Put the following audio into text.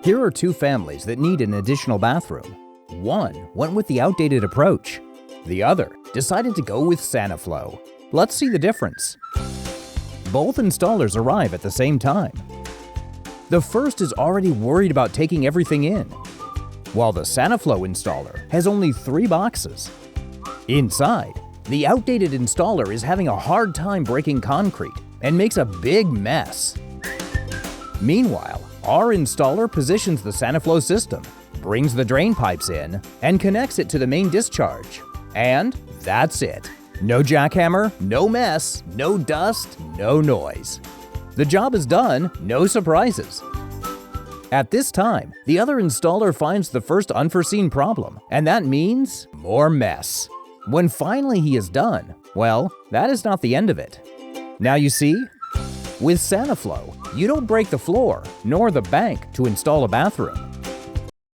Here are two families that need an additional bathroom. One went with the outdated approach. The other decided to go with Saniflo. Let's see the difference. Both installers arrive at the same time. The first is already worried about taking everything in, while the Saniflo installer has only 3 boxes. Inside, the outdated installer is having a hard time breaking concrete and makes a big mess. Meanwhile, our installer positions the Saniflo system, brings the drain pipes in, and connects it to the main discharge. And that's it. No jackhammer, no mess, no dust, no noise. The job is done, no surprises. At this time, the other installer finds the first unforeseen problem, and that means more mess. When finally he is done, well, that is not the end of it. Now you see, with Saniflo, you don't break the floor nor the bank to install a bathroom.